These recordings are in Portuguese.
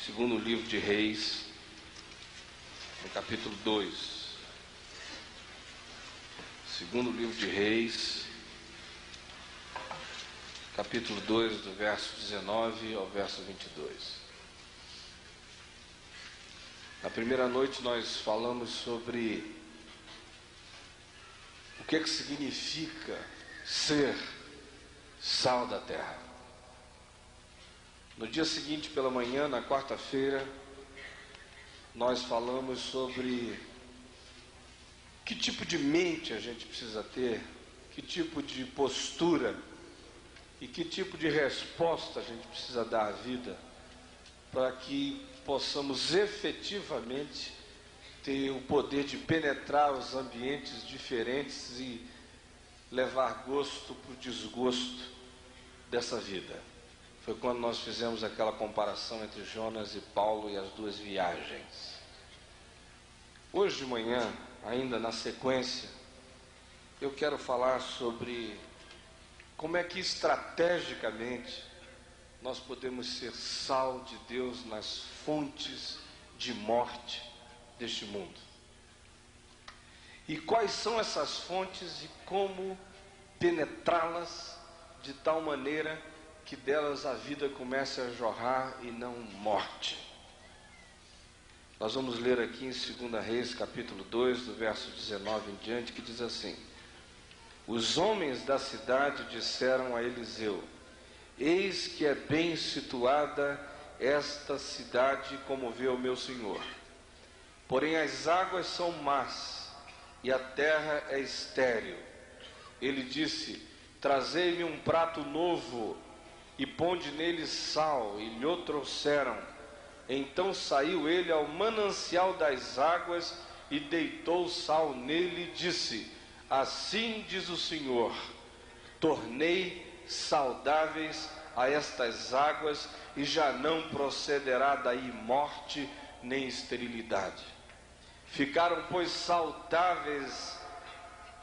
Segundo livro de Reis, no capítulo 2. Segundo livro de Reis, capítulo 2, do verso 19 ao verso 22. Na primeira noite nós falamos sobre o que significa ser sal da terra. No dia seguinte, pela manhã, na quarta-feira, nós falamos sobre que tipo de mente a gente precisa ter, que tipo de postura e que tipo de resposta a gente precisa dar à vida para que possamos efetivamente ter o poder de penetrar os ambientes diferentes e levar gosto para o desgosto dessa vida. Foi quando nós fizemos aquela comparação entre Jonas e Paulo e as duas viagens. Hoje de manhã, ainda na sequência, eu quero falar sobre como é que estrategicamente nós podemos ser sal de Deus nas fontes de morte deste mundo. E quais são essas fontes e como penetrá-las de tal maneira que delas a vida comece a jorrar e não morte. Nós vamos ler aqui em 2 Reis, capítulo 2, do verso 19 em diante, que diz assim: Os homens da cidade disseram a Eliseu: Eis que é bem situada esta cidade, como vê o meu senhor. Porém as águas são más, e a terra é estéril. Ele disse: Trazei-me um prato novo, e ponde nele sal, e lhe trouxeram. Então saiu ele ao manancial das águas, e deitou sal nele, e disse: Assim diz o Senhor, tornei saudáveis a estas águas, e já não procederá daí morte nem esterilidade. Ficaram, pois, saudáveis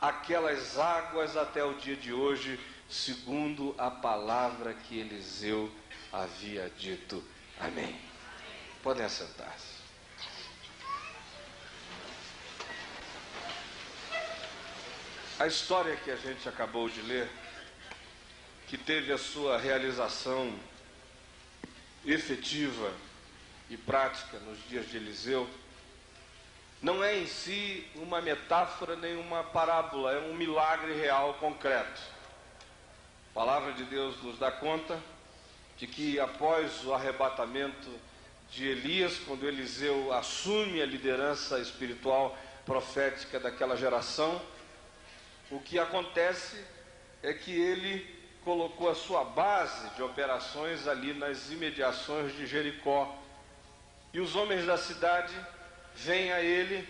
aquelas águas até o dia de hoje, segundo a palavra que Eliseu havia dito. Amém. Podem assentar-se. A história que a gente acabou de ler, que teve a sua realização efetiva e prática nos dias de Eliseu, não é em si uma metáfora nem uma parábola, é um milagre real, concreto. A palavra de Deus nos dá conta de que após o arrebatamento de Elias, quando Eliseu assume a liderança espiritual profética daquela geração, o que acontece é que ele colocou a sua base de operações ali nas imediações de Jericó. E os homens da cidade vêm a ele,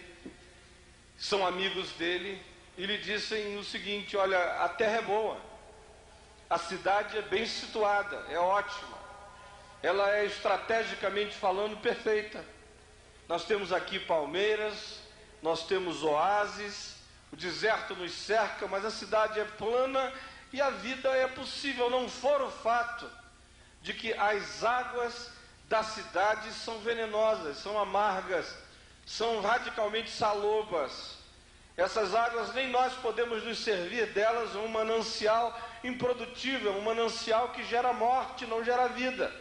são amigos dele, e lhe dizem o seguinte: olha, a terra é boa, a cidade é bem situada, é ótima, ela é estrategicamente falando perfeita. Nós temos aqui palmeiras, nós temos oásis, o deserto nos cerca, mas a cidade é plana e a vida é possível, não for o fato de que as águas da cidade são venenosas, são amargas, são radicalmente salobras. Essas águas, nem nós podemos nos servir delas, um manancial improdutível, um manancial que gera morte, não gera vida.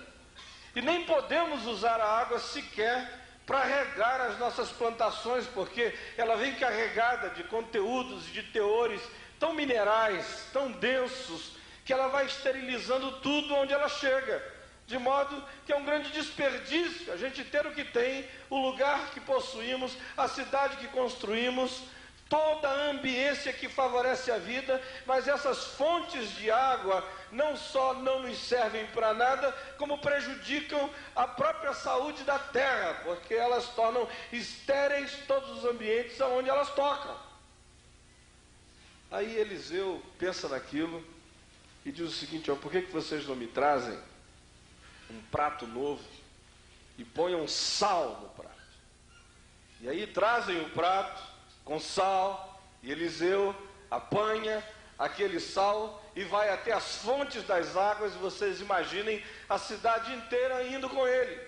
E nem podemos usar a água sequer para regar as nossas plantações, porque ela vem carregada de conteúdos e de teores tão minerais, tão densos, que ela vai esterilizando tudo onde ela chega. De modo que é um grande desperdício a gente ter o que tem, o lugar que possuímos, a cidade que construímos, toda a ambiência que favorece a vida, mas essas fontes de água não só não nos servem para nada, como prejudicam a própria saúde da terra, porque elas tornam estéreis todos os ambientes aonde elas tocam. Aí Eliseu pensa naquilo e diz o seguinte: por que vocês não me trazem um prato novo e ponham sal no prato? E aí trazem o prato com sal, e Eliseu apanha aquele sal e vai até as fontes das águas, e vocês imaginem a cidade inteira indo com ele.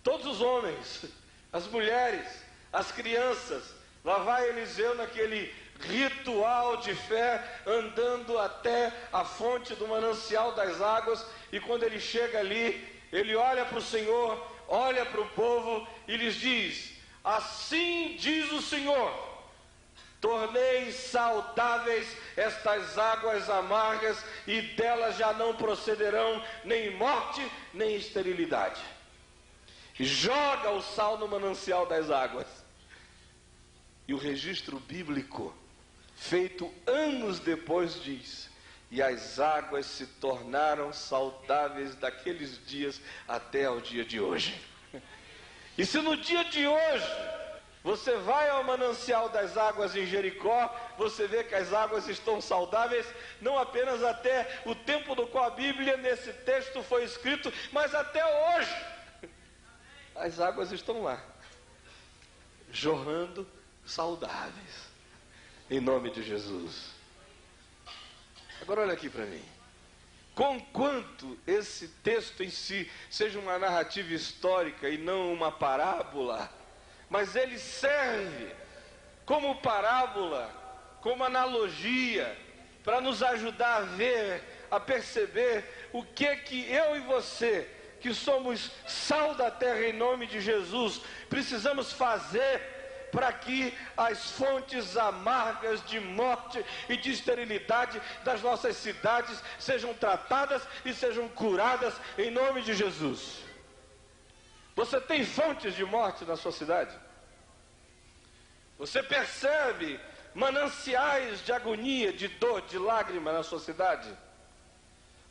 todos os homens, as mulheres, as crianças. Lá vai Eliseu naquele ritual de fé, andando até a fonte do manancial das águas, e quando ele chega ali, ele olha para o Senhor, olha para o povo e lhes diz: assim diz o Senhor, tornei saudáveis estas águas amargas, e delas já não procederão nem morte, nem esterilidade. Joga o sal no manancial das águas. E o registro bíblico, feito anos depois, diz: e as águas se tornaram saudáveis daqueles dias até ao dia de hoje. E se no dia de hoje você vai ao manancial das águas em Jericó, você vê que as águas estão saudáveis, não apenas até o tempo do qual a Bíblia, nesse texto, foi escrito, mas até hoje. As águas estão lá, jorrando saudáveis, em nome de Jesus. Agora olha aqui para mim. Conquanto esse texto em si seja uma narrativa histórica e não uma parábola, mas ele serve como parábola, como analogia, para nos ajudar a ver, a perceber o que eu e você, que somos sal da terra em nome de Jesus, precisamos fazer para que as fontes amargas de morte e de esterilidade das nossas cidades sejam tratadas e sejam curadas em nome de Jesus. Você tem fontes de morte na sua cidade? Você percebe mananciais de agonia, de dor, de lágrima na sua cidade?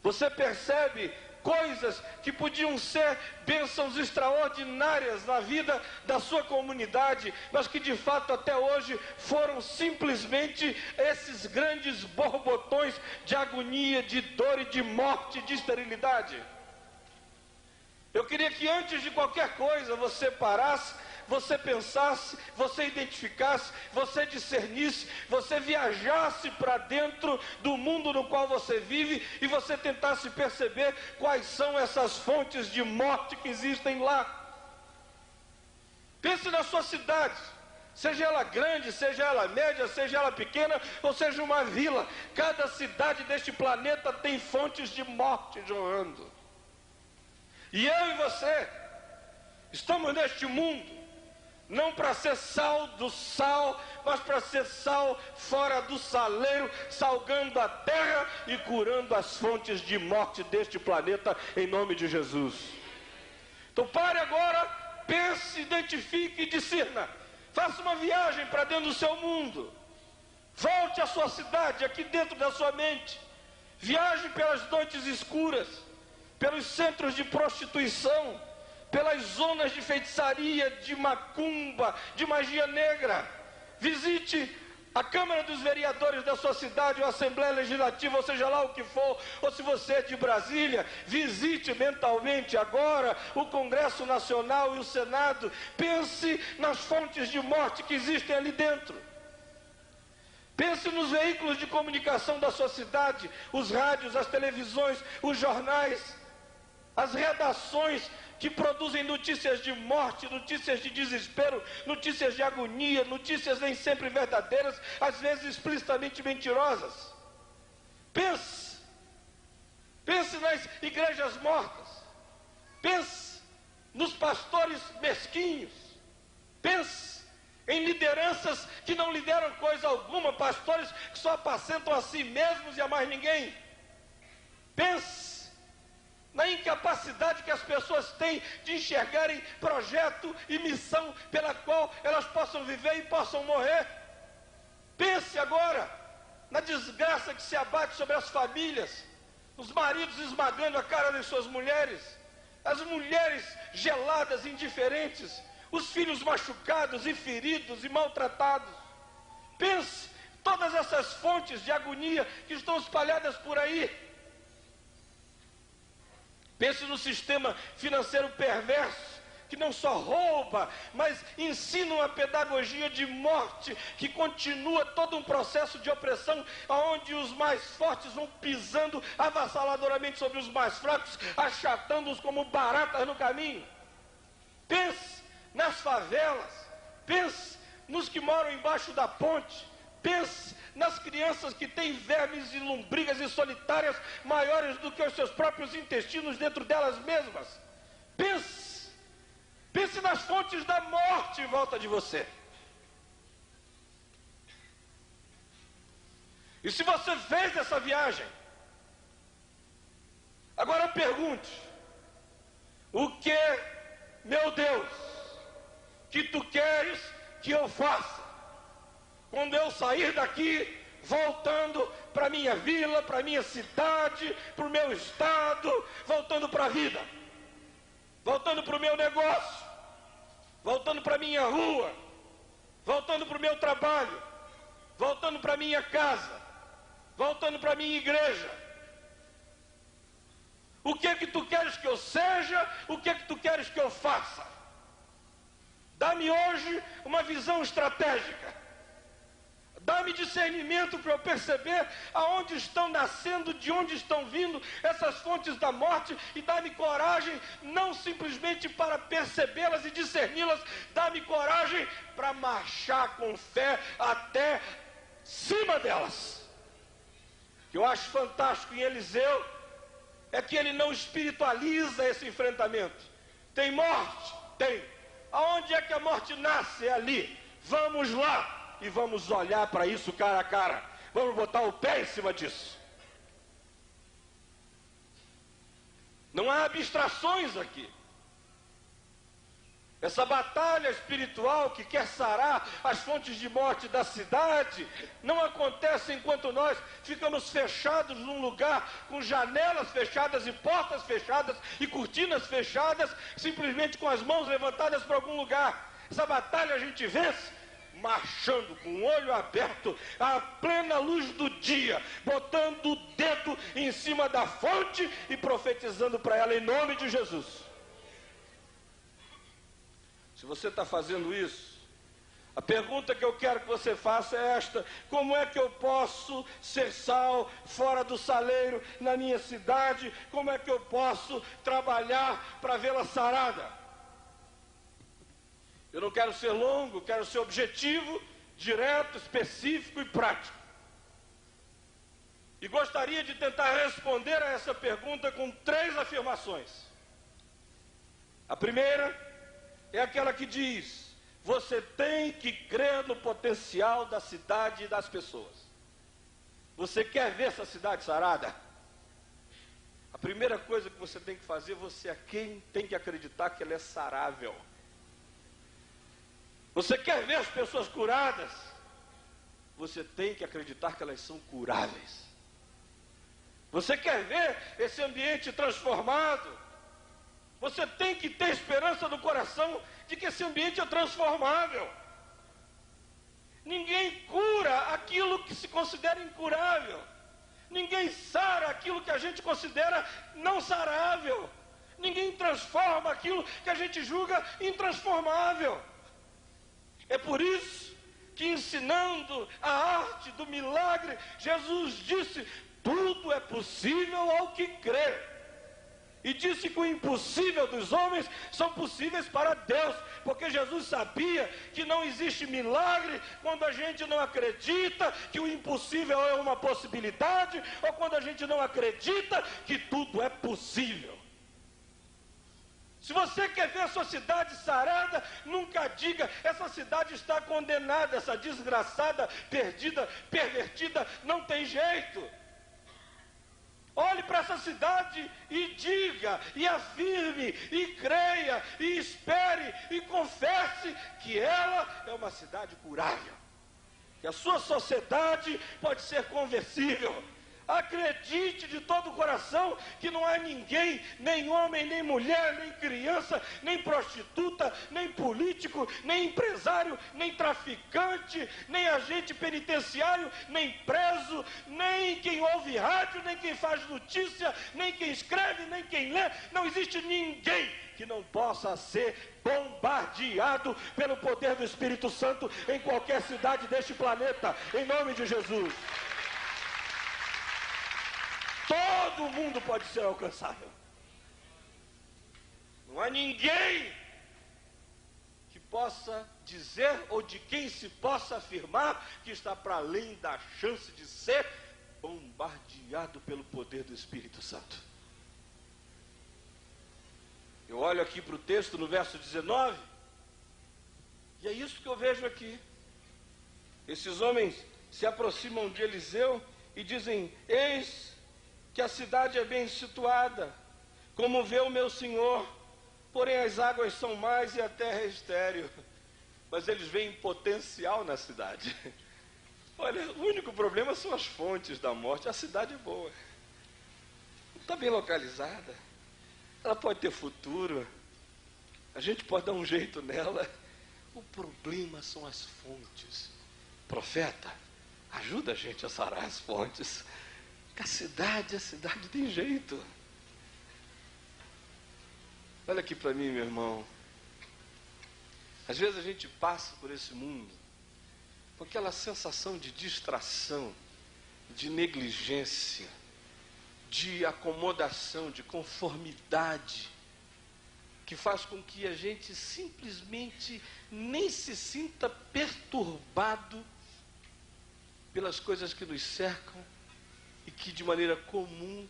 Você percebe coisas que podiam ser bênçãos extraordinárias na vida da sua comunidade, mas que de fato até hoje foram simplesmente esses grandes borbotões de agonia, de dor e de morte, de esterilidade? Eu queria que antes de qualquer coisa você parasse, você pensasse, você identificasse, você discernisse, você viajasse para dentro do mundo no qual você vive e você tentasse perceber quais são essas fontes de morte que existem lá. Pense na sua cidade, seja ela grande, seja ela média, seja ela pequena, ou seja uma vila. Cada cidade deste planeta tem fontes de morte jorrando. E eu e você estamos neste mundo não para ser sal do sal, mas para ser sal fora do saleiro, salgando a terra e curando as fontes de morte deste planeta, em nome de Jesus. Então pare agora, pense, identifique e discirna. Faça uma viagem para dentro do seu mundo. Volte à sua cidade, aqui dentro da sua mente. Viaje pelas noites escuras, pelos centros de prostituição, pelas zonas de feitiçaria, de macumba, de magia negra. Visite a Câmara dos Vereadores da sua cidade, ou a Assembleia Legislativa, ou seja lá o que for, ou se você é de Brasília, visite mentalmente agora o Congresso Nacional e o Senado. Pense nas fontes de morte que existem ali dentro. Pense nos veículos de comunicação da sua cidade, os rádios, as televisões, os jornais, as redações que produzem notícias de morte, notícias de desespero, notícias de agonia, notícias nem sempre verdadeiras, às vezes explicitamente mentirosas. Pense nas igrejas mortas, pense nos pastores mesquinhos, pense em lideranças que não lideram coisa alguma, pastores que só apacentam a si mesmos e a mais ninguém. Pense na incapacidade que as pessoas têm de enxergarem projeto e missão pela qual elas possam viver e possam morrer. Pense agora na desgraça que se abate sobre as famílias, os maridos esmagando a cara das suas mulheres, as mulheres geladas, indiferentes, os filhos machucados e feridos e maltratados. Pense todas essas fontes de agonia que estão espalhadas por aí. Pense no sistema financeiro perverso, que não só rouba, mas ensina uma pedagogia de morte, que continua todo um processo de opressão, onde os mais fortes vão pisando avassaladoramente sobre os mais fracos, achatando-os como baratas no caminho. favelas, pense nos que moram embaixo da ponte, pense nas crianças que têm vermes e lombrigas e solitárias maiores do que os seus próprios intestinos dentro delas mesmas. Pense nas fontes da morte em volta de você. E se você fez essa viagem, agora pergunte: o que, meu Deus, que tu queres que eu faça quando eu sair daqui, voltando para minha vila, para minha cidade, para o meu estado, voltando para a vida, voltando para o meu negócio, voltando para a minha rua, voltando para o meu trabalho, voltando para a minha casa, voltando para a minha igreja? O que é que tu queres que eu seja? O que é que tu queres que eu faça? Dá-me hoje uma visão estratégica. Dá-me discernimento para eu perceber aonde estão nascendo, de onde estão vindo essas fontes da morte, e dá-me coragem, não simplesmente para percebê-las e discerni-las, dá-me coragem para marchar com fé até cima delas. O que eu acho fantástico em Eliseu é que ele não espiritualiza esse enfrentamento. Tem morte? Tem. Aonde é que a morte nasce? É ali. Vamos lá e vamos olhar para isso cara a cara. Vamos botar o pé em cima disso. Não há abstrações aqui. Essa batalha espiritual que quer sarar as fontes de morte da cidade não acontece enquanto nós ficamos fechados num lugar com janelas fechadas e portas fechadas e cortinas fechadas, simplesmente com as mãos levantadas para algum lugar. Essa batalha a gente vence marchando com o olho aberto, à plena luz do dia, botando o dedo em cima da fonte e profetizando para ela em nome de Jesus. Se você está fazendo isso, a pergunta que eu quero que você faça é esta: como é que eu posso ser sal fora do saleiro na minha cidade? Como é que eu posso trabalhar para vê-la sarada? Eu não quero ser longo, quero ser objetivo, direto, específico e prático. E gostaria de tentar responder a essa pergunta com 3 afirmações. A primeira é aquela que diz: você tem que crer no potencial da cidade e das pessoas. Você quer ver essa cidade sarada? A primeira coisa que você tem que fazer, você é quem tem que acreditar que ela é sarável. Você quer ver as pessoas curadas? Você tem que acreditar que elas são curáveis. Você quer ver esse ambiente transformado? Você tem que ter esperança no coração de que esse ambiente é transformável. Ninguém cura aquilo que se considera incurável. Ninguém sara aquilo que a gente considera não sarável. Ninguém transforma aquilo que a gente julga intransformável. É por isso que, ensinando a arte do milagre, Jesus disse: tudo é possível ao que crê. E disse que o impossível dos homens são possíveis para Deus, porque Jesus sabia que não existe milagre quando a gente não acredita que o impossível é uma possibilidade, ou quando a gente não acredita que tudo é possível. Se você quer ver a sua cidade sarada, nunca diga: essa cidade está condenada, essa desgraçada, perdida, pervertida, não tem jeito. Olhe para essa cidade e diga, e afirme, e creia, e espere, e confesse que ela é uma cidade curável, que a sua sociedade pode ser conversível. Acredite de todo o coração que não há ninguém, nem homem, nem mulher, nem criança, nem prostituta, nem político, nem empresário, nem traficante, nem agente penitenciário, nem preso, nem quem ouve rádio, nem quem faz notícia, nem quem escreve, nem quem lê. Não existe ninguém que não possa ser bombardeado pelo poder do Espírito Santo em qualquer cidade deste planeta, em nome de Jesus. Todo mundo pode ser alcançável. Não há ninguém que possa dizer ou de quem se possa afirmar que está para além da chance de ser bombardeado pelo poder do Espírito Santo. Eu olho aqui para o texto no verso 19, e é isso que eu vejo aqui. Esses homens se aproximam de Eliseu e dizem: eis que a cidade é bem situada, como vê o meu senhor, porém as águas são mais e a terra é estéril. Mas eles veem potencial na cidade. Olha, o único problema são as fontes da morte. A cidade é boa, está bem localizada, ela pode ter futuro, a gente pode dar um jeito nela. O problema são as fontes. Profeta, ajuda a gente a sarar as fontes. A cidade tem jeito. Olha aqui para mim, meu irmão. Às vezes a gente passa por esse mundo com aquela sensação de distração, de negligência, de acomodação, de conformidade, que faz com que a gente simplesmente nem se sinta perturbado pelas coisas que nos cercam e que de maneira comum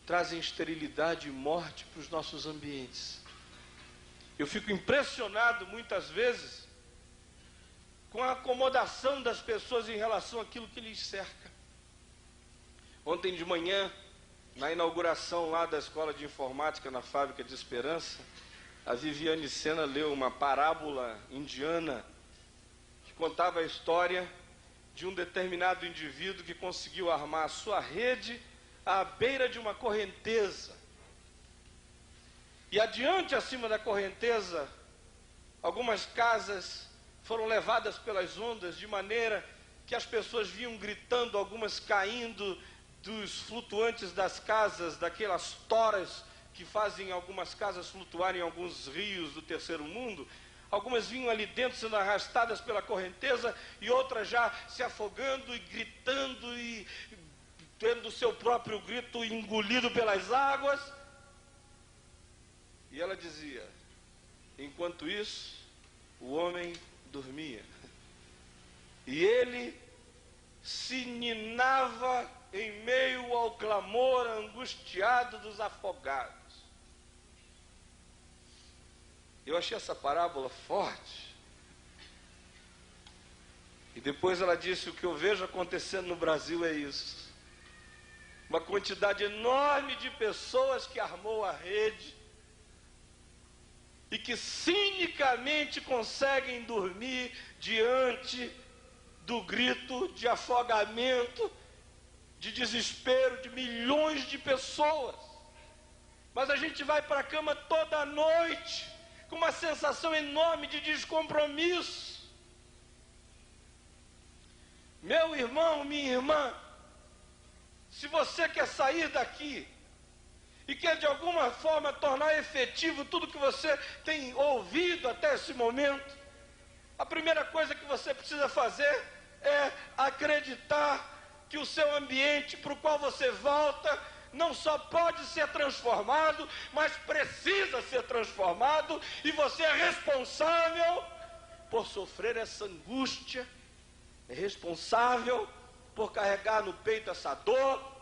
trazem esterilidade e morte para os nossos ambientes. Eu fico impressionado muitas vezes com a acomodação das pessoas em relação àquilo que lhes cerca. Ontem de manhã, na inauguração lá da Escola de Informática na Fábrica de Esperança, a Viviane Sena leu uma parábola indiana que contava a história de um determinado indivíduo que conseguiu armar a sua rede à beira de uma correnteza. E adiante, acima da correnteza, algumas casas foram levadas pelas ondas, de maneira que as pessoas vinham gritando, algumas caindo dos flutuantes das casas, daquelas toras que fazem algumas casas flutuarem em alguns rios do terceiro mundo. Algumas vinham ali dentro sendo arrastadas pela correnteza e outras já se afogando e gritando e tendo o seu próprio grito engolido pelas águas. E ela dizia: enquanto isso, o homem dormia. E ele se ninava em meio ao clamor angustiado dos afogados. Eu achei essa parábola forte. E depois ela disse: o que eu vejo acontecendo no Brasil é isso. Uma quantidade enorme de pessoas que armou a rede e que cinicamente conseguem dormir diante do grito de afogamento, de desespero de milhões de pessoas. Mas a gente vai para a cama toda noite com uma sensação enorme de descompromisso. Meu irmão, minha irmã, se você quer sair daqui e quer de alguma forma tornar efetivo tudo que você tem ouvido até esse momento, a primeira coisa que você precisa fazer é acreditar que o seu ambiente para o qual você volta não só pode ser transformado, mas precisa ser transformado, e você é responsável por sofrer essa angústia, é responsável por carregar no peito essa dor,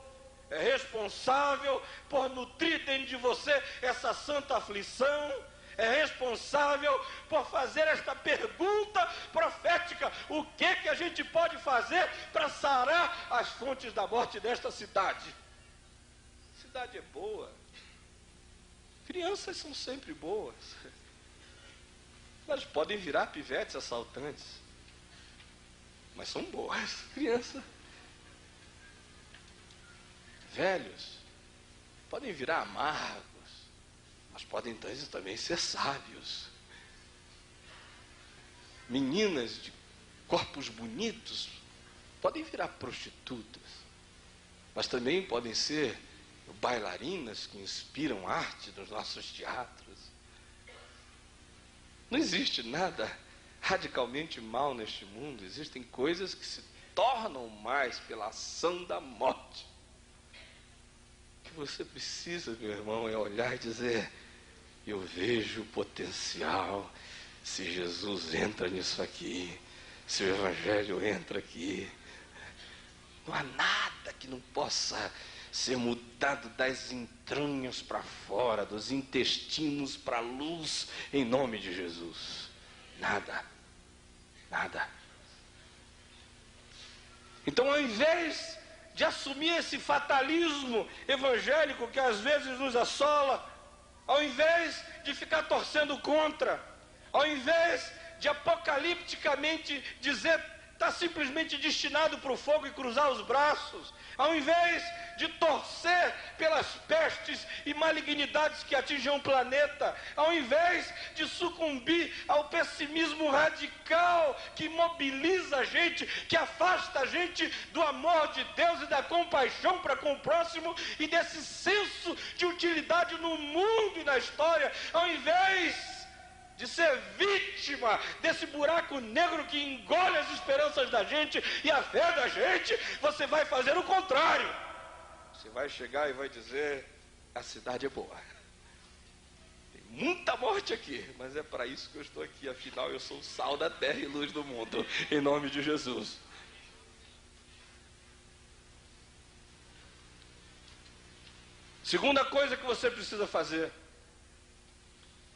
é responsável por nutrir dentro de você essa santa aflição, é responsável por fazer esta pergunta profética: o que a gente pode fazer para sarar as fontes da morte desta cidade? A cidade é boa, crianças são sempre boas, elas podem virar pivetes assaltantes, mas são boas crianças. Velhos podem virar amargos, mas podem também ser sábios. Meninas de corpos bonitos podem virar prostitutas, mas também podem ser bailarinas que inspiram arte nos nossos teatros. Não existe nada radicalmente mal neste mundo, existem coisas que se tornam mais pela ação da morte. O que você precisa, meu irmão, é olhar e dizer: eu vejo potencial. Se Jesus entra nisso aqui, se o Evangelho entra aqui, não há nada que não possa ser mudado das entranhas para fora, dos intestinos para a luz, em nome de Jesus. Nada, nada. Então, ao invés de assumir esse fatalismo evangélico que às vezes nos assola, ao invés de ficar torcendo contra, ao invés de apocalipticamente dizer está simplesmente destinado para o fogo e cruzar os braços, ao invés de torcer pelas pestes e malignidades que atingem o planeta, ao invés de sucumbir ao pessimismo radical que imobiliza a gente, que afasta a gente do amor de Deus e da compaixão para com o próximo e desse senso de utilidade no mundo e na história, ao invés de ser vítima desse buraco negro que engole as esperanças da gente e a fé da gente, você vai fazer o contrário. Você vai chegar e vai dizer, a cidade é boa. Tem muita morte aqui, mas é para isso que eu estou aqui. Afinal, eu sou o sal da terra e luz do mundo. Em nome de Jesus. Segunda coisa que você precisa fazer.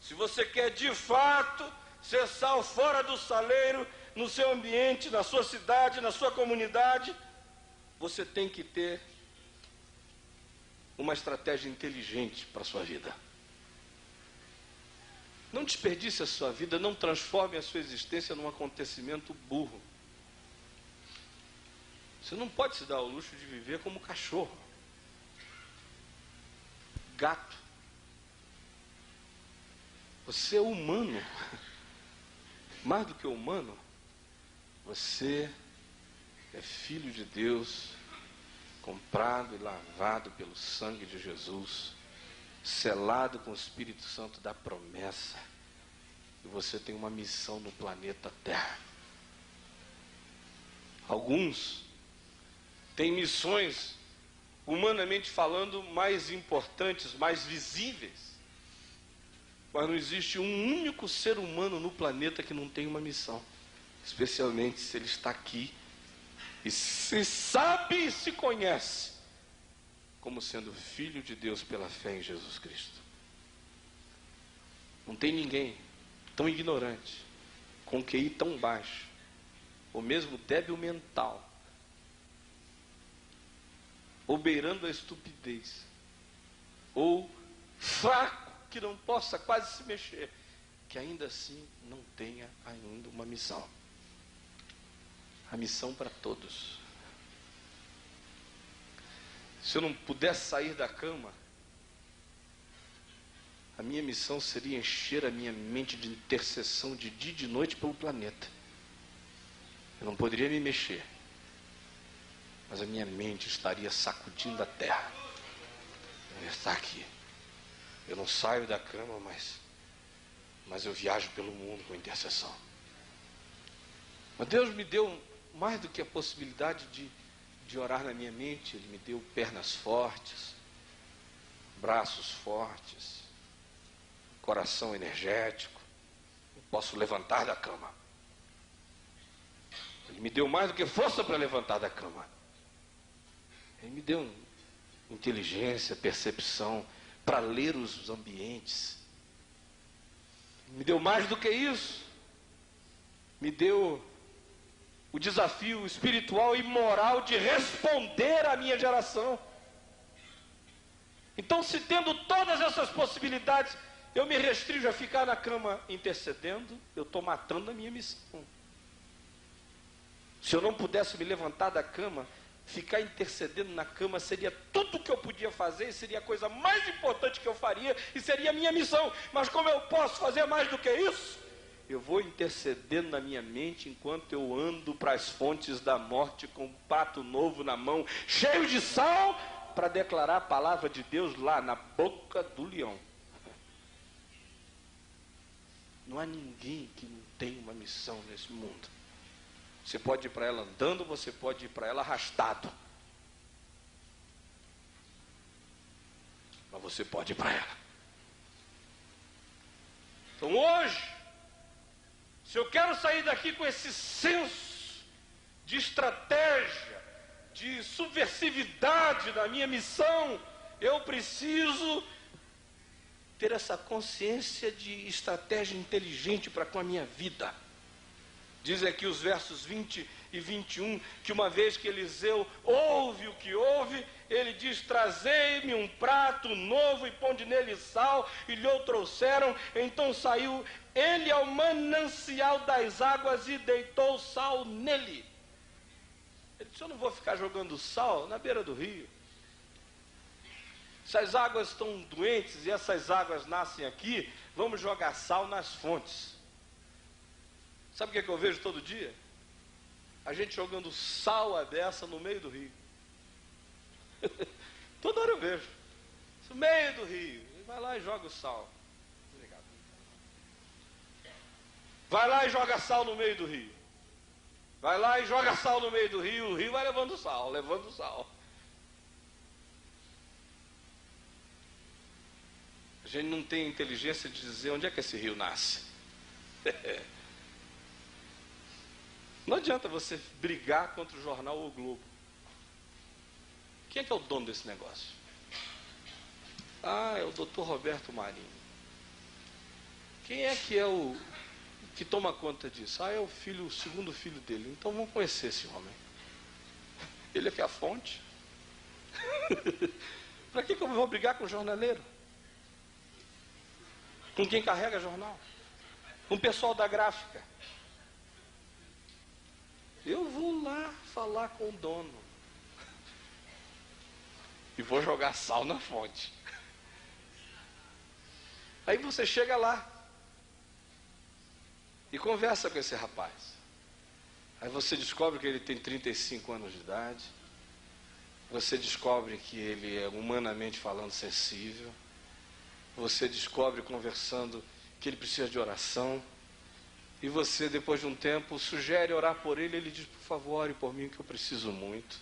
Se você quer de fato ser sal fora do saleiro, no seu ambiente, na sua cidade, na sua comunidade, você tem que ter uma estratégia inteligente para a sua vida. Não desperdice a sua vida, não transforme a sua existência num acontecimento burro. Você não pode se dar ao luxo de viver como cachorro, gato. Você é humano, mais do que humano, você é filho de Deus, comprado e lavado pelo sangue de Jesus, selado com o Espírito Santo da promessa, e você tem uma missão no planeta Terra. Alguns têm missões, humanamente falando, mais importantes, mais visíveis. Mas não existe um único ser humano no planeta que não tem uma missão. Especialmente se ele está aqui e se sabe e se conhece como sendo filho de Deus pela fé em Jesus Cristo. Não tem ninguém tão ignorante, com QI tão baixo, ou mesmo débil mental, ou beirando a estupidez, ou fraco, que não possa quase se mexer, que ainda assim não tenha ainda uma missão. A missão para todos. Se eu não pudesse sair da cama, a minha missão seria encher a minha mente de intercessão de dia e de noite pelo planeta. Eu não poderia me mexer, mas a minha mente estaria sacudindo a terra. Eu ia estar aqui. Eu não saio da cama, mas eu viajo pelo mundo com intercessão. Mas Deus me deu mais do que a possibilidade de orar na minha mente. Ele me deu pernas fortes, braços fortes, coração energético. Eu posso levantar da cama. Ele me deu mais do que força para levantar da cama. Ele me deu inteligência, percepção, para ler os ambientes. Me deu mais do que isso. Me deu o desafio espiritual e moral de responder à minha geração. Então, se tendo todas essas possibilidades, eu me restringo a ficar na cama intercedendo, eu estou matando a minha missão. Se eu não pudesse me levantar da cama, ficar intercedendo na cama seria tudo o que eu podia fazer e seria a coisa mais importante que eu faria e seria a minha missão. Mas como eu posso fazer mais do que isso? Eu vou intercedendo na minha mente enquanto eu ando para as fontes da morte com um prato novo na mão, cheio de sal, para declarar a palavra de Deus lá na boca do leão. Não há ninguém que não tenha uma missão nesse mundo. Você pode ir para ela andando, você pode ir para ela arrastado. Mas você pode ir para ela. Então hoje, se eu quero sair daqui com esse senso de estratégia, de subversividade da minha missão, eu preciso ter essa consciência de estratégia inteligente para com a minha vida. Diz aqui os versos 20 e 21, que uma vez que Eliseu ouve o que ouve, ele diz: trazei-me um prato novo e ponde nele sal, e lhe o trouxeram. Então saiu ele ao manancial das águas e deitou sal nele. Ele disse: eu não vou ficar jogando sal na beira do rio. Se as águas estão doentes e essas águas nascem aqui, vamos jogar sal nas fontes. Sabe o que eu vejo todo dia? A gente jogando sal à beça no meio do rio. Toda hora eu vejo. No meio do rio. Vai lá e joga o sal. Obrigado. Vai lá e joga sal no meio do rio. Vai lá e joga sal no meio do rio. O rio vai levando sal, levando sal. A gente não tem inteligência de dizer onde é que esse rio nasce. Não adianta você brigar contra o jornal O Globo. Quem é que é o dono desse negócio? Ah, é o Dr. Roberto Marinho. Quem é o que toma conta disso? Ah, é o segundo filho dele. Então vamos conhecer esse homem. Ele é que é a fonte. Para que eu vou brigar com o jornaleiro? Com quem carrega jornal? Com o pessoal da gráfica? Eu vou lá falar com o dono. E vou jogar sal na fonte. Aí você chega lá. E conversa com esse rapaz. Aí você descobre que ele tem 35 anos de idade. Você descobre que ele é humanamente falando sensível. Você descobre conversando que ele precisa de oração. E você, depois de um tempo, sugere orar por ele. Ele diz: por favor, ore por mim que eu preciso muito.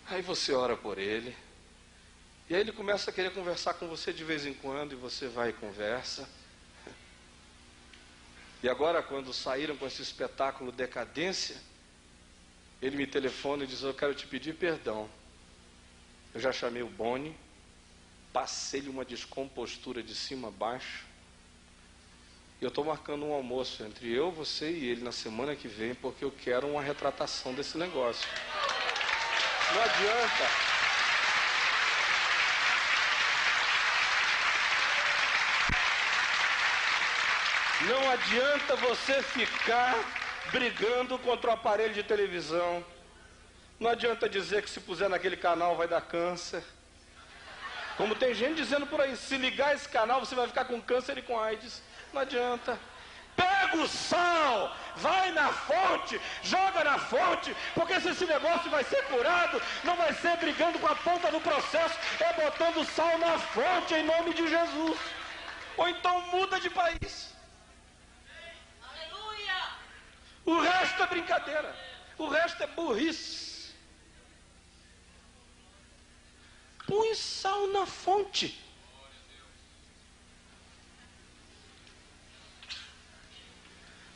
Aí você ora por ele. E aí ele começa a querer conversar com você de vez em quando. E você vai e conversa. E agora, quando saíram com esse espetáculo Decadência, ele me telefona e diz: eu quero te pedir perdão. Eu já chamei o Boni, passei-lhe uma descompostura de cima a baixo. E eu estou marcando um almoço entre eu, você e ele na semana que vem, porque eu quero uma retratação desse negócio. Não adianta. Não adianta você ficar brigando contra o aparelho de televisão. Não adianta dizer que se puser naquele canal vai dar câncer. Como tem gente dizendo por aí, se ligar esse canal você vai ficar com câncer e com AIDS. Não adianta. Pega o sal, vai na fonte, joga na fonte, porque se esse negócio vai ser curado, não vai ser brigando com a ponta do processo, é botando sal na fonte em nome de Jesus. Ou então muda de país. Aleluia! O resto é brincadeira, o resto é burrice. Põe sal na fonte.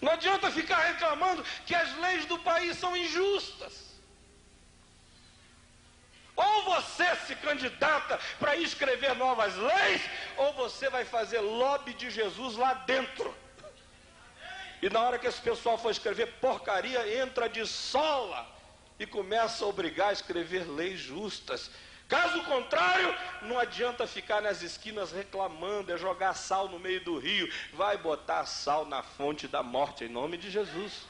Não adianta ficar reclamando que as leis do país são injustas. Ou você se candidata para escrever novas leis, ou você vai fazer lobby de Jesus lá dentro. E na hora que esse pessoal for escrever porcaria, entra de sola e começa a obrigar a escrever leis justas. Caso contrário, não adianta ficar nas esquinas reclamando, é jogar sal no meio do rio. Vai botar sal na fonte da morte, em nome de Jesus.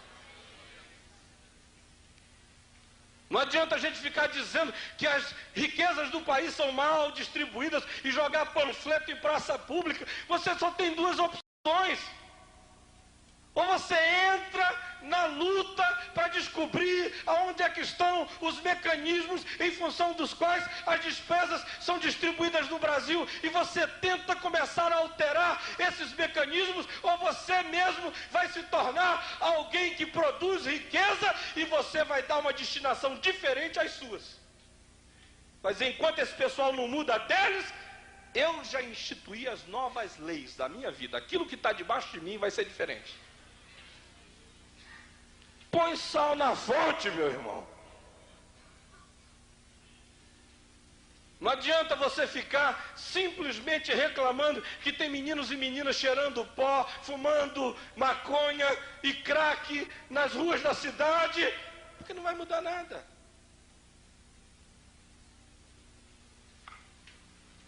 Não adianta a gente ficar dizendo que as riquezas do país são mal distribuídas e jogar panfleto em praça pública. Você só tem duas opções. Ou você entra na luta para descobrir aonde é que estão os mecanismos em função dos quais as despesas são distribuídas no Brasil e você tenta começar a alterar esses mecanismos, ou você mesmo vai se tornar alguém que produz riqueza e você vai dar uma destinação diferente às suas. Mas enquanto esse pessoal não muda deles, eu já instituí as novas leis da minha vida. Aquilo que está debaixo de mim vai ser diferente. Põe sal na fonte, meu irmão. Não adianta você ficar simplesmente reclamando que tem meninos e meninas cheirando pó, fumando maconha e crack nas ruas da cidade, porque não vai mudar nada.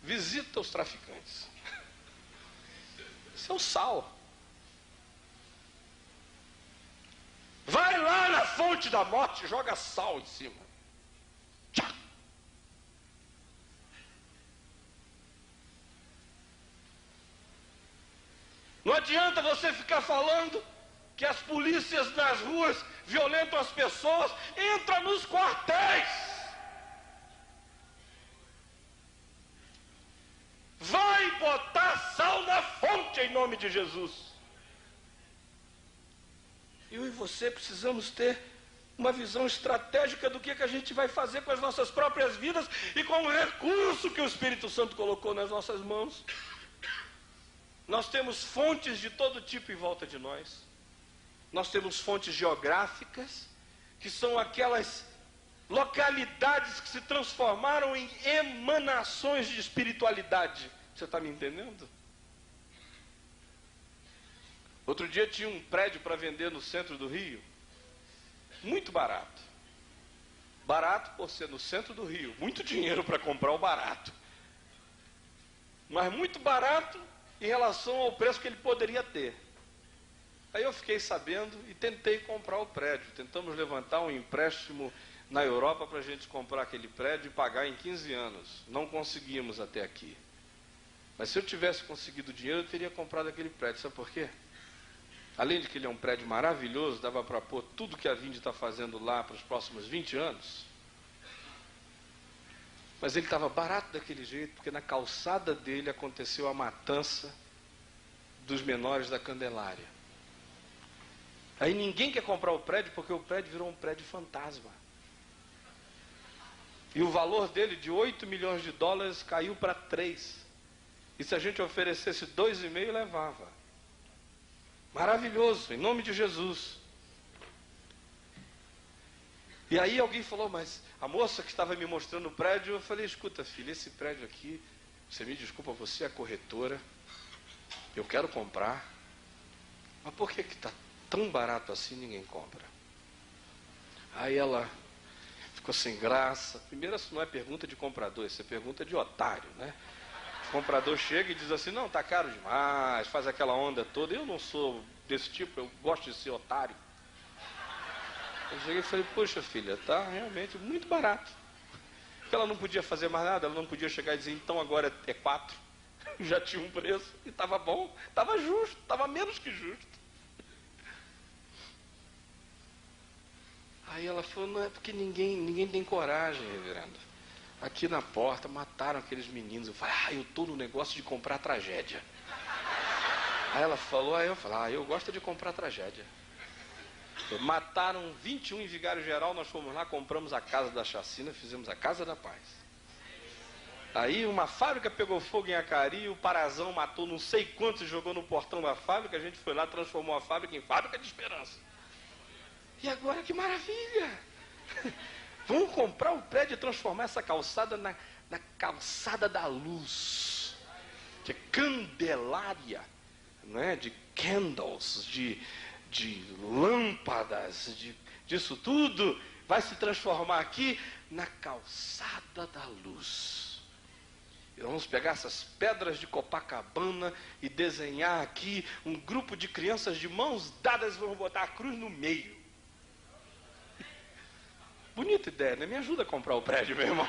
Visita os traficantes. Isso é o sal. Vai lá na fonte da morte e joga sal em cima. Tchau. Não adianta você ficar falando que as polícias nas ruas violentam as pessoas. Entra nos quartéis. Vai botar sal na fonte em nome de Jesus. Eu e você precisamos ter uma visão estratégica do que a gente vai fazer com as nossas próprias vidas e com o recurso que o Espírito Santo colocou nas nossas mãos. Nós temos fontes de todo tipo em volta de nós. Nós temos fontes geográficas, que são aquelas localidades que se transformaram em emanações de espiritualidade. Você está me entendendo? Outro dia tinha um prédio para vender no centro do Rio. Muito barato. Barato por ser no centro do Rio. Muito dinheiro para comprar o barato. Mas muito barato em relação ao preço que ele poderia ter. Aí eu fiquei sabendo e tentei comprar o prédio. Tentamos levantar um empréstimo na Europa para a gente comprar aquele prédio e pagar em 15 anos. Não conseguimos até aqui. Mas se eu tivesse conseguido dinheiro, eu teria comprado aquele prédio. Sabe por quê? Além de que ele é um prédio maravilhoso, dava para pôr tudo que a Vinde está fazendo lá para os próximos 20 anos. Mas ele estava barato daquele jeito, porque na calçada dele aconteceu a matança dos menores da Candelária. Aí ninguém quer comprar o prédio, porque o prédio virou um prédio fantasma. E o valor dele, de 8 milhões de dólares, caiu para 3. E se a gente oferecesse 2,5, levava. Maravilhoso, em nome de Jesus. E aí alguém falou, mas a moça que estava me mostrando o prédio, eu falei, escuta filha, esse prédio aqui, você me desculpa, você é a corretora, eu quero comprar, mas por que está tão barato assim, ninguém compra? Aí ela ficou sem graça. Primeiro, isso não é pergunta de comprador, isso é pergunta de otário, né? O comprador chega e diz assim, não, está caro demais, faz aquela onda toda. Eu não sou desse tipo, eu gosto de ser otário. Eu cheguei e falei, poxa filha, está realmente muito barato. Porque ela não podia fazer mais nada, ela não podia chegar e dizer, então agora é 4. Já tinha um preço e estava bom, estava justo, estava menos que justo. Aí ela falou, não é porque ninguém tem coragem, reverendo. Aqui na porta mataram aqueles meninos. Eu falei, eu estou no negócio de comprar tragédia. Aí ela falou, aí eu falei, eu gosto de comprar tragédia. Mataram 21 em Vigário Geral, nós fomos lá, compramos a casa da chacina, fizemos a Casa da Paz. Aí uma fábrica pegou fogo em Acari, o Parazão matou não sei quantos e jogou no portão da fábrica, a gente foi lá, transformou a fábrica em Fábrica de Esperança. E agora que maravilha! Vamos comprar um prédio e transformar essa calçada na calçada da luz, que é Candelária, né? De candles, de lâmpadas, disso tudo, vai se transformar aqui na calçada da luz. E vamos pegar essas pedras de Copacabana e desenhar aqui um grupo de crianças de mãos dadas, vamos botar a cruz no meio. Bonita ideia, né? Me ajuda a comprar o prédio, meu irmão.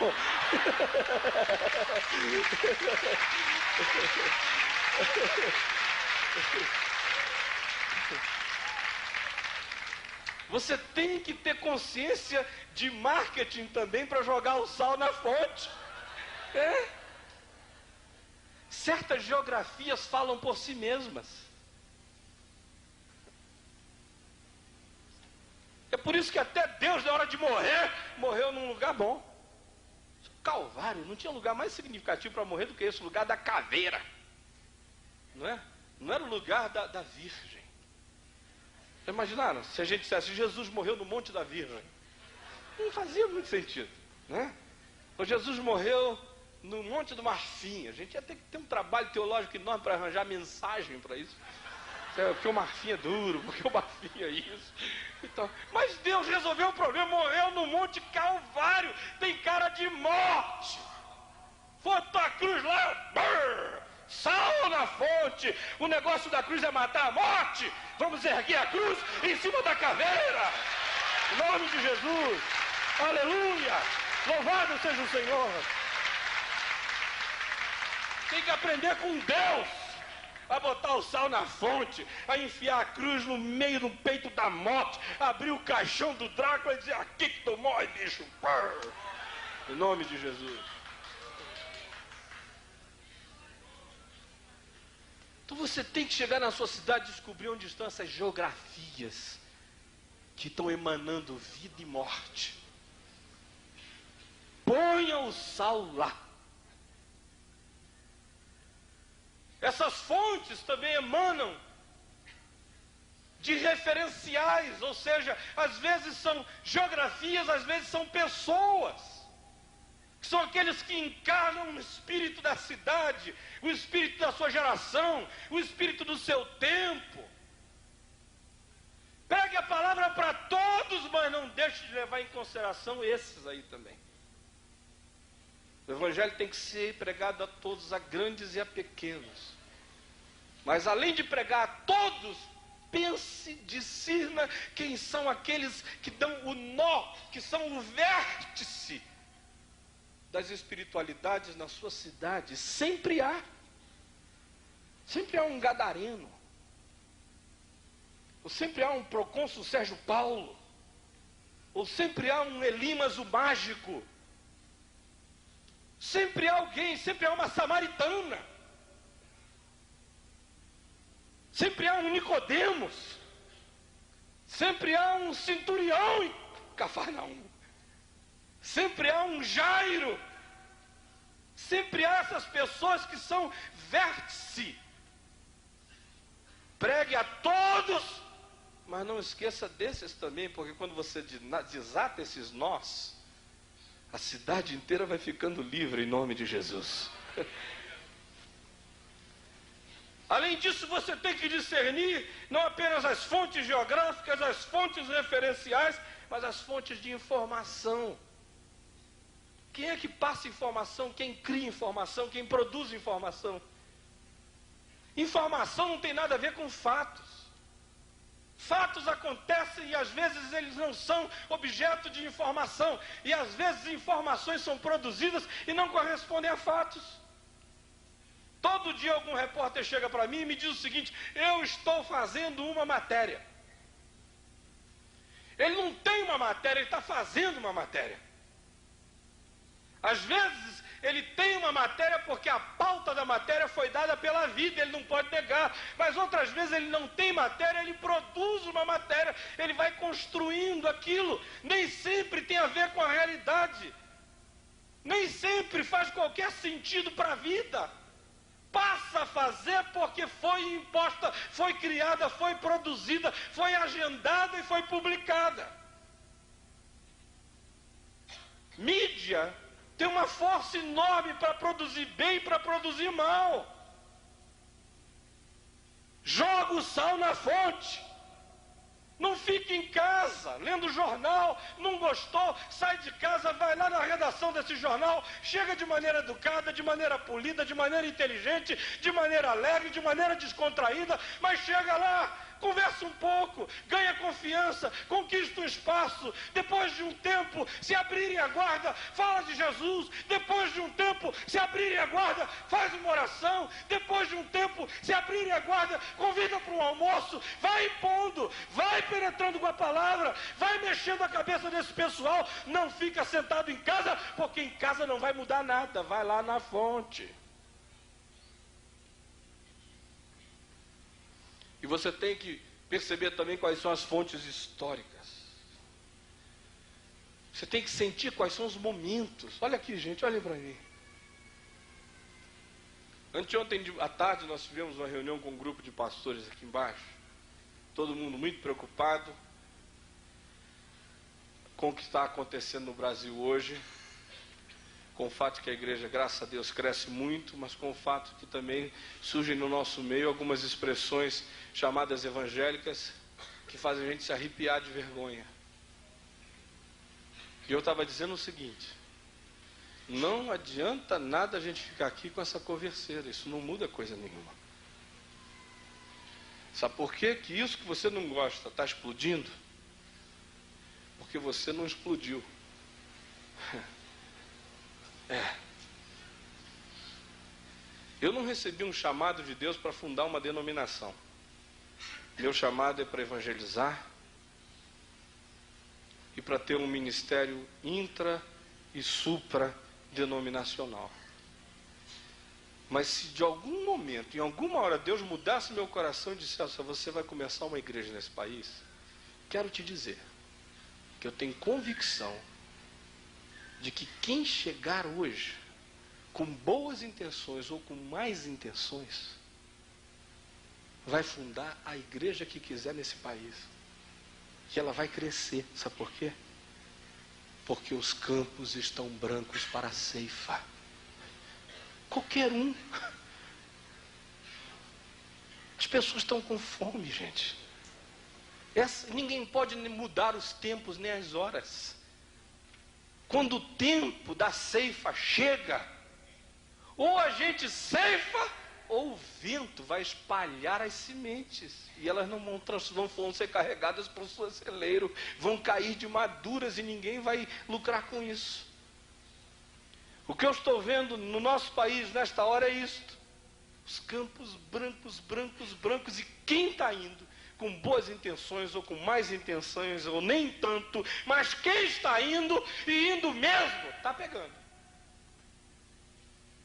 Você tem que ter consciência de marketing também para jogar o sal na fonte. Certas geografias falam por si mesmas. É por isso que até Deus, na hora de morrer, morreu num lugar bom. Calvário, não tinha lugar mais significativo para morrer do que esse, lugar da caveira. Não é? Não era o lugar da Virgem. Já imaginaram? Se a gente dissesse, Jesus morreu no Monte da Virgem. Não fazia muito sentido, né? Ou Jesus morreu no Monte do Marfim. A gente ia ter que ter um trabalho teológico enorme para arranjar mensagem para isso. Porque o marfim é duro, porque o marfim é isso. Então, mas Deus resolveu o problema, morreu no Monte Calvário, tem cara de morte. Botou a cruz lá, brrr, sal na fonte. O negócio da cruz é matar a morte. Vamos erguer a cruz em cima da caveira. Em nome de Jesus. Aleluia. Louvado seja o Senhor. Tem que aprender com Deus a botar o sal na fonte, a enfiar a cruz no meio do peito da morte, abrir o caixão do Drácula e dizer, aqui que tu morre, bicho. Brrr. Em nome de Jesus. Então você tem que chegar na sua cidade e descobrir onde estão essas geografias que estão emanando vida e morte. Ponha o sal lá. Essas fontes também emanam de referenciais, ou seja, às vezes são geografias, às vezes são pessoas, que são aqueles que encarnam o espírito da cidade, o espírito da sua geração, o espírito do seu tempo. Pegue a palavra para todos, mas não deixe de levar em consideração esses aí também. O evangelho tem que ser pregado a todos, a grandes e a pequenos. Mas além de pregar a todos, pense, discirna quem são aqueles que dão o nó, que são o vértice das espiritualidades na sua cidade. Sempre há um gadareno, ou sempre há um procônsul Sérgio Paulo, ou sempre há um Elimas o mágico, sempre há alguém, sempre há uma samaritana, sempre há um Nicodemos, sempre há um centurião em Cafarnaum, sempre há um Jairo, sempre há essas pessoas que são vértice. Pregue a todos, mas não esqueça desses também, porque quando você desata esses nós, a cidade inteira vai ficando livre em nome de Jesus. Além disso, você tem que discernir não apenas as fontes geográficas, as fontes referenciais, mas as fontes de informação. Quem é que passa informação? Quem cria informação? Quem produz informação? Informação não tem nada a ver com fatos. Fatos acontecem e às vezes eles não são objeto de informação. E às vezes informações são produzidas e não correspondem a fatos. Todo dia algum repórter chega para mim e me diz o seguinte: eu estou fazendo uma matéria. Ele não tem uma matéria, ele está fazendo uma matéria. Às vezes ele tem uma matéria porque a pauta da matéria foi dada pela vida, ele não pode negar. Mas outras vezes ele não tem matéria, ele produz uma matéria, ele vai construindo aquilo. Nem sempre tem a ver com a realidade. Nem sempre faz qualquer sentido para a vida. Passa a fazer porque foi imposta, foi criada, foi produzida, foi agendada e foi publicada. Mídia tem uma força enorme para produzir bem e para produzir mal. Joga o sal na fonte. Não fique em casa lendo jornal, não gostou, sai de casa, vai lá na redação desse jornal, chega de maneira educada, de maneira polida, de maneira inteligente, de maneira alegre, de maneira descontraída, mas chega lá, conversa um pouco, ganha confiança, conquista um espaço. Depois de um tempo, se abrirem a guarda, fala de Jesus. Depois de um tempo, se abrirem a guarda, faz uma oração. Depois de um tempo, se abrirem a guarda, convida para um almoço. Vai impondo, vai penetrando com a palavra, vai mexendo a cabeça desse pessoal. Não fica sentado em casa, porque em casa não vai mudar nada. Vai lá na fonte. E você tem que perceber também quais são as fontes históricas. Você tem que sentir quais são os momentos. Olha aqui, gente, olhem para mim. Anteontem à tarde nós tivemos uma reunião com um grupo de pastores aqui embaixo. todo mundo muito preocupado com o que está acontecendo no Brasil hoje, com o fato que a igreja, graças a Deus, cresce muito, mas com o fato que também surgem no nosso meio algumas expressões chamadas evangélicas que fazem a gente se arrepiar de vergonha. E eu estava dizendo o seguinte: não adianta nada a gente ficar aqui com essa converseira, isso não muda coisa nenhuma. Sabe por quê? Que isso que você não gosta está explodindo? Porque você não explodiu. Eu não recebi um chamado de Deus para fundar uma denominação. Meu chamado é para evangelizar e para ter um ministério intra e supra-denominacional. Mas se de algum momento, em alguma hora, Deus mudasse meu coração e dissesse: você vai começar uma igreja nesse país, quero te dizer que eu tenho convicção de que quem chegar hoje com boas intenções ou com mais intenções vai fundar a igreja que quiser nesse país. E ela vai crescer. Sabe por quê? Porque os campos estão brancos para a ceifa. Qualquer um. As pessoas estão com fome, gente. Ninguém pode mudar os tempos nem as horas. Quando o tempo da ceifa chega, ou a gente ceifa, ou o vento vai espalhar as sementes, e elas não vão ser carregadas para o seu celeiro, vão cair de maduras e ninguém vai lucrar com isso. O que eu estou vendo no nosso país nesta hora é isto: os campos brancos, brancos, brancos, e quem está indo com boas intenções ou com mais intenções ou nem tanto, mas quem está indo e indo mesmo, está pegando.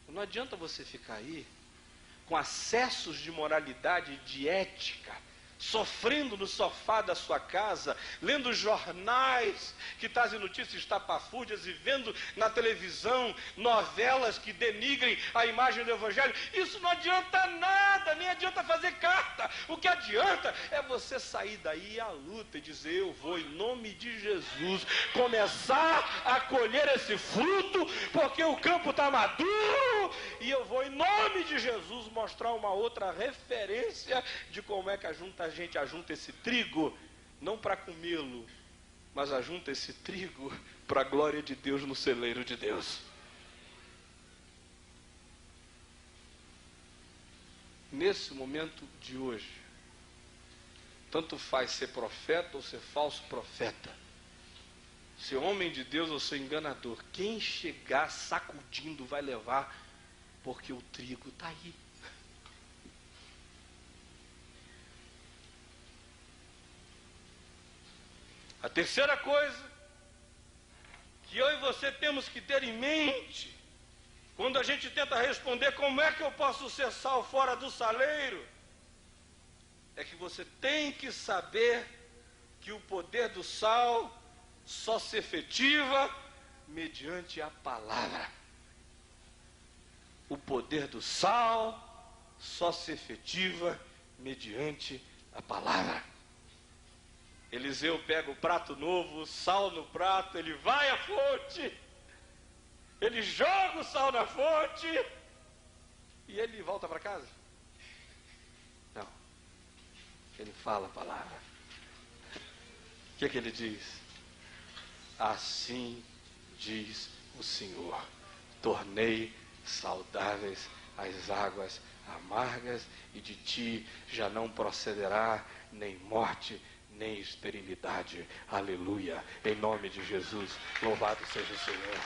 Não adianta você ficar aí com acessos de moralidade e de ética, sofrendo no sofá da sua casa, lendo jornais que trazem notícias estapafúrdias e vendo na televisão novelas que denigrem a imagem do Evangelho. Isso não adianta nada, nem adianta fazer carta. O que adianta é você sair daí à luta e dizer: eu vou, em nome de Jesus, começar a colher esse fruto, porque o campo está maduro, e eu vou, em nome de Jesus, mostrar uma outra referência de como é que a gente ajunta esse trigo, não para comê-lo, mas ajunta esse trigo para a glória de Deus no celeiro de Deus. Nesse momento de hoje, tanto faz ser profeta ou ser falso profeta, ser homem de Deus ou ser enganador, quem chegar sacudindo vai levar, porque o trigo está aí. A terceira coisa que eu e você temos que ter em mente, quando a gente tenta responder como é que eu posso ser sal fora do saleiro, é que você tem que saber que o poder do sal só se efetiva mediante a palavra. O poder do sal só se efetiva mediante a palavra. Eliseu pega o prato novo, o sal no prato, ele vai à fonte, ele joga o sal na fonte e ele volta para casa? Não. Ele fala a palavra. O que é que ele diz? Assim diz o Senhor: tornei saudáveis as águas amargas, e de ti já não procederá nem morte, nem esterilidade. Aleluia. Em nome de Jesus, louvado seja o Senhor.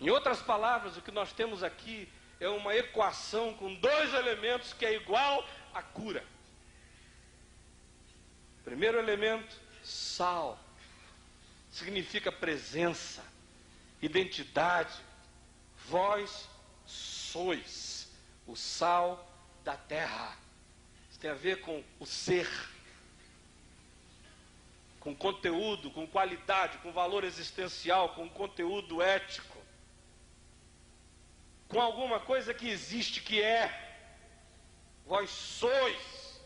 Em outras palavras, o que nós temos aqui é uma equação com dois elementos que é igual à cura. Primeiro elemento, sal. Significa presença, identidade. Vós sois o sal da terra. Isso tem a ver com o ser, com conteúdo, com qualidade, com valor existencial, com conteúdo ético, com alguma coisa que existe, que é. vós sois.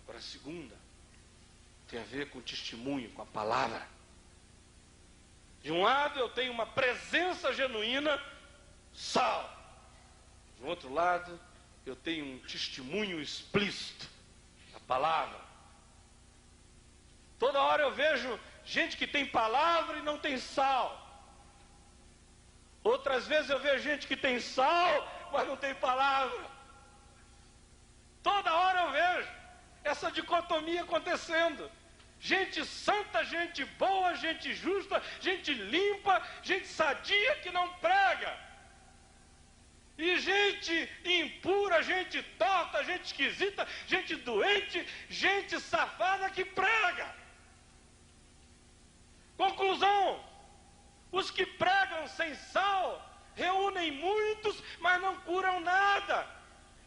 Agora a segunda tem a ver com o testemunho, com a palavra. De um lado eu tenho uma presença genuína, sal. Do outro lado eu tenho um testemunho explícito, a palavra. Toda hora eu vejo gente que tem palavra e não tem sal. Outras vezes eu vejo gente que tem sal, mas não tem palavra. Toda hora eu vejo essa dicotomia acontecendo. Gente santa, gente boa, gente justa, gente limpa, gente sadia que não prega. E gente impura, gente torta, gente esquisita, gente doente, gente safada que prega. Conclusão: os que pregam sem sal reúnem muitos, mas não curam nada.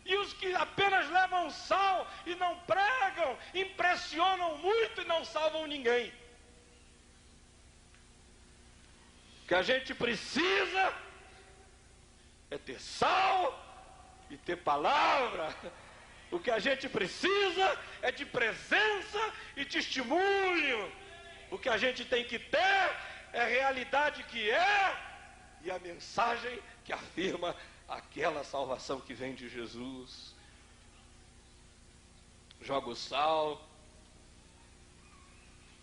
E os que apenas levam sal e não pregam, impressionam muito e não salvam ninguém. O que a gente precisa é ter sal e ter palavra. O que a gente precisa é de presença e testemunho. O que a gente tem que ter é a realidade que é e a mensagem que afirma aquela salvação que vem de Jesus. Joga o sal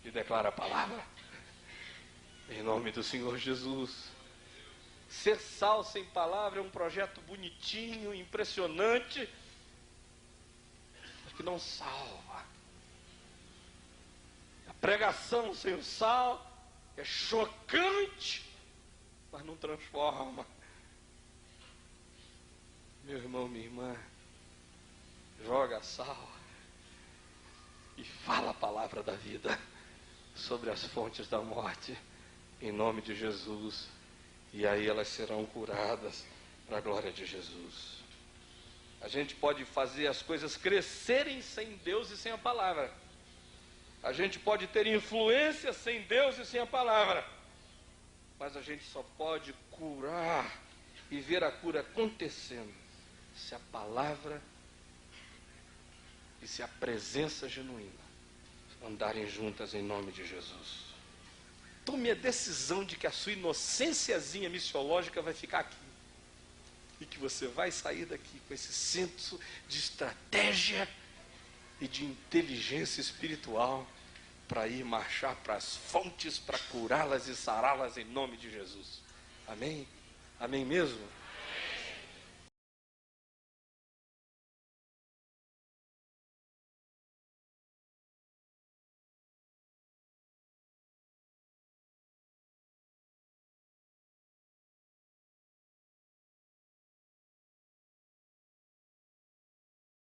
e declara a palavra em nome do Senhor Jesus. Ser sal sem palavra é um projeto bonitinho, impressionante, mas que não salva. A pregação sem o sal é chocante, mas não transforma. Meu irmão, minha irmã, joga sal e fala a palavra da vida sobre as fontes da morte, em nome de Jesus, e aí elas serão curadas para a glória de Jesus. A gente pode fazer as coisas crescerem sem Deus e sem a palavra. A gente pode ter influência sem Deus e sem a palavra, mas a gente só pode curar e ver a cura acontecendo se a palavra e se a presença genuína andarem juntas em nome de Jesus. Tome a decisão de que a sua inocênciazinha missiológica vai ficar aqui e que você vai sair daqui com esse senso de estratégia e de inteligência espiritual para ir marchar para as fontes, para curá-las e sará-las em nome de Jesus. Amém? Amém mesmo?